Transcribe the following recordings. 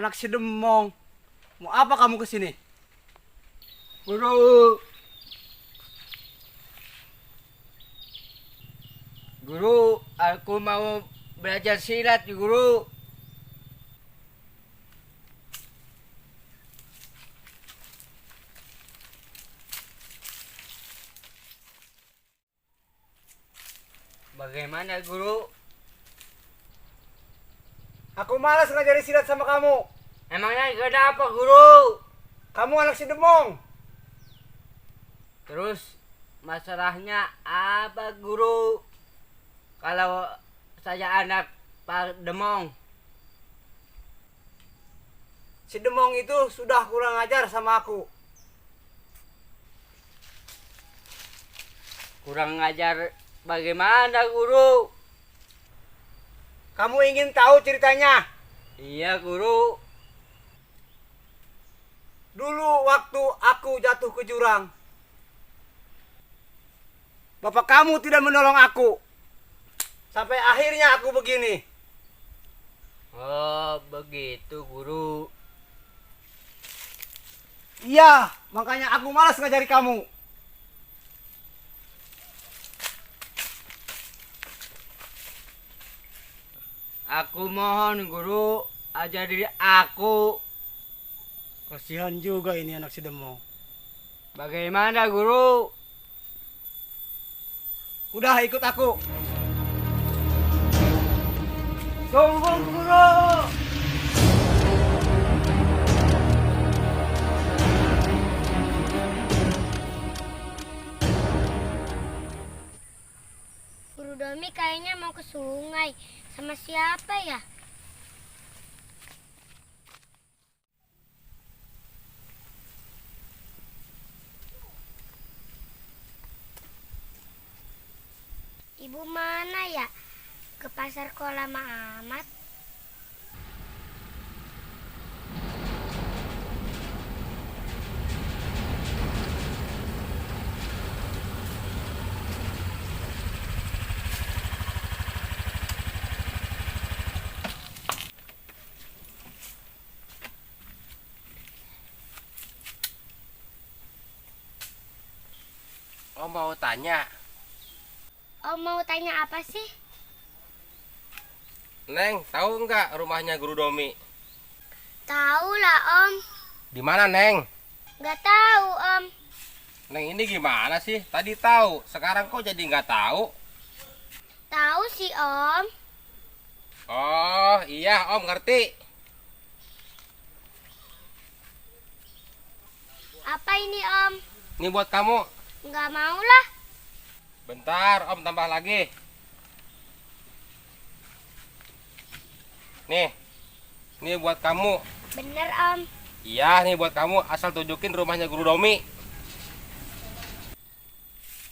Anak si Demong. Mau apa kamu kesini? Guru. Guru, aku mau belajar silat, Guru. Bagaimana, Guru? Aku malas ngajarin silat sama kamu. Emangnya kenapa, Guru? Kamu anak si Demong. Terus masalahnya apa, Guru? Kalau saya anak Pak Demong. Si Demong itu sudah kurang ajar sama aku. Kurang ngajar bagaimana, Guru? Kamu ingin tahu ceritanya? Iya, Guru. Dulu waktu aku jatuh ke jurang, bapak kamu tidak menolong aku. Sampai akhirnya aku begini. Oh, begitu, Guru. Iya, makanya aku malas ngajari kamu. Aku mohon, Guru, ajari aku. Kasihan juga ini anak si Demong. Bagaimana, Guru? Udah ikut aku. Tunggu, Guru. Guru Domi kayaknya mau ke sungai. Sama siapa ya? Ibu mana ya? Ke pasar kok lama amat? Om mau tanya, Om mau tanya apa sih? Neng, tahu nggak rumahnya Guru Domi? Tahu lah Om. Di mana, Neng? Nggak tahu Om. Neng ini gimana sih? Tadi tahu, sekarang kok jadi nggak tahu? Tahu sih Om. Oh iya, Om ngerti. Apa ini Om? Ini buat kamu. Nggak mau lah. Bentar, Om tambah lagi. Nih buat kamu. Bener Om. Iya, nih buat kamu. Asal tunjukin rumahnya Guru Domi.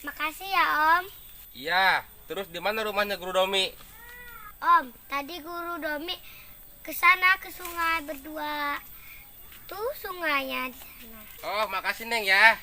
Makasih ya Om. Iya, terus di mana rumahnya Guru Domi? Om, tadi Guru Domi ke sana ke sungai berdua. Tuh sungainya di sana. Oh, makasih Neng ya.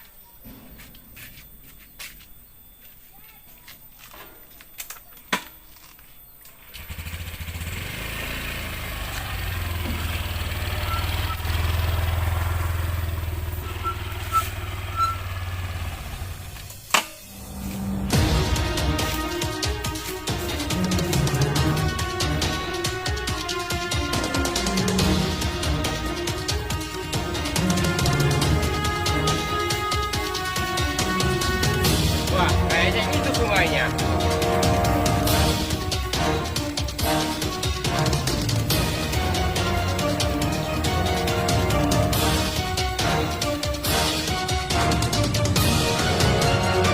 Wah, kayaknya itu sungainya.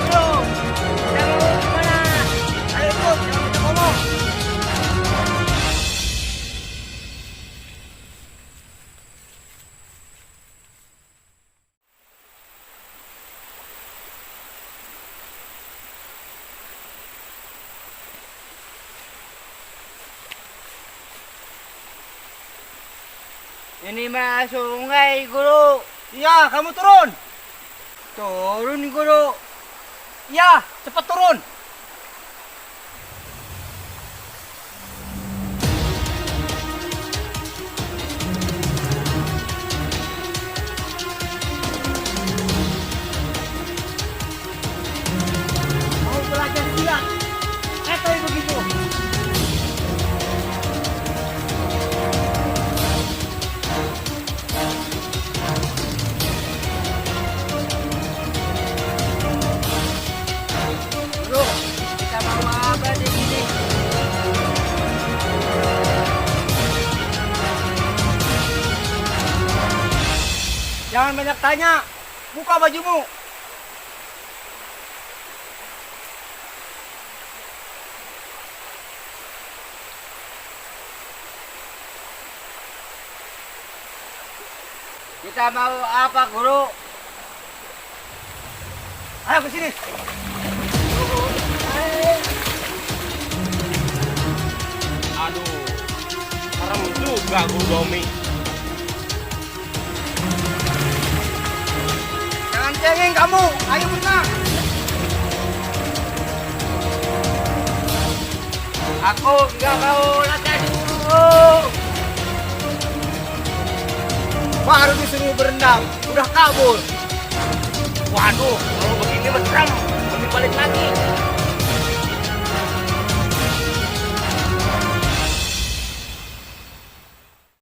Bro, kita mau kemana? Ayo ikut, jangan banyak ngomong. Ini mah sungai, Guru. Iya, kamu turun. Turun, Guru. Iya, cepat turun. Jangan banyak tanya. Buka bajumu. Kita mau apa, Guru? Ayo ke sini. Aduh, serem juga Guru Domi. Jangan cengeng kamu. Ayo berenang. Aku nggak mau latihan di Guru. Baru disuruh berenang. Udah kabur. Waduh, kalau begini mah serem. Mending balik lagi.